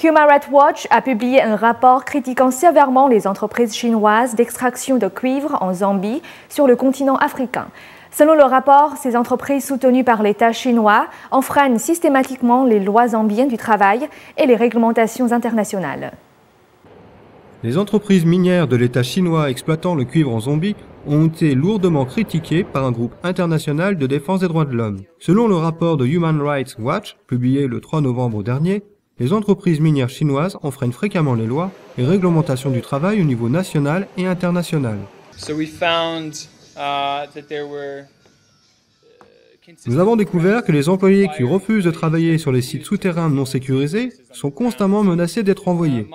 Human Rights Watch a publié un rapport critiquant sévèrement les entreprises chinoises d'extraction de cuivre en Zambie sur le continent africain. Selon le rapport, ces entreprises soutenues par l'État chinois enfreignent systématiquement les lois zambiennes du travail et les réglementations internationales. Les entreprises minières de l'État chinois exploitant le cuivre en Zambie ont été lourdement critiquées par un groupe international de défense des droits de l'homme. Selon le rapport de Human Rights Watch, publié le 3 novembre dernier, les entreprises minières chinoises enfreignent fréquemment les lois et réglementations du travail au niveau national et international. Nous avons découvert que les employés qui refusent de travailler sur les sites souterrains non sécurisés sont constamment menacés d'être renvoyés.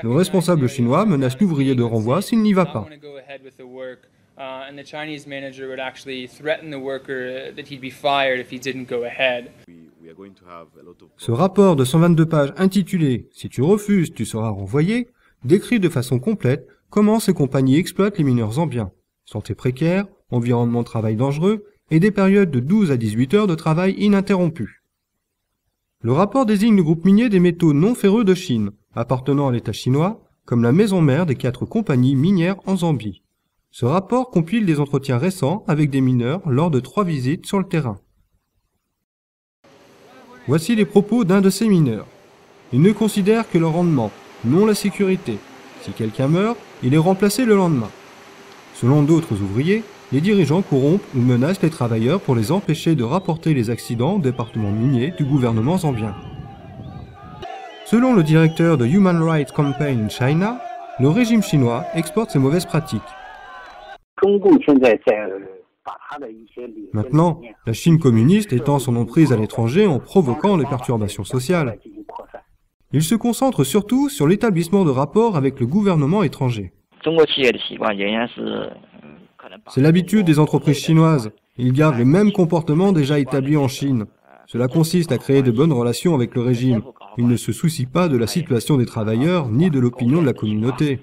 Le responsable chinois menace l'ouvrier de renvoi s'il n'y va pas. Ce rapport de 122 pages intitulé « Si tu refuses, tu seras renvoyé » décrit de façon complète comment ces compagnies exploitent les mineurs zambiens. Santé précaire, environnement de travail dangereux et des périodes de 12 à 18 heures de travail ininterrompues. Le rapport désigne le groupe minier des métaux non ferreux de Chine, appartenant à l'État chinois, comme la maison mère des 4 compagnies minières en Zambie. Ce rapport compile des entretiens récents avec des mineurs lors de 3 visites sur le terrain. Voici les propos d'un de ces mineurs. Ils ne considèrent que le rendement, non la sécurité. Si quelqu'un meurt, il est remplacé le lendemain. Selon d'autres ouvriers, les dirigeants corrompent ou menacent les travailleurs pour les empêcher de rapporter les accidents au département minier du gouvernement zambien. Selon le directeur de Human Rights Campaign in China, le régime chinois exporte ses mauvaises pratiques. Maintenant, la Chine communiste étend son emprise à l'étranger en provoquant des perturbations sociales. Il se concentre surtout sur l'établissement de rapports avec le gouvernement étranger. C'est l'habitude des entreprises chinoises. Ils gardent le même comportement déjà établi en Chine. Cela consiste à créer de bonnes relations avec le régime. Ils ne se soucient pas de la situation des travailleurs ni de l'opinion de la communauté.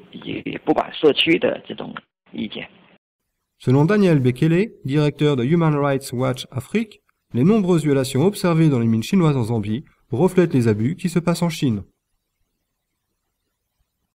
Selon Daniel Bekele, directeur de Human Rights Watch Afrique, les nombreuses violations observées dans les mines chinoises en Zambie reflètent les abus qui se passent en Chine.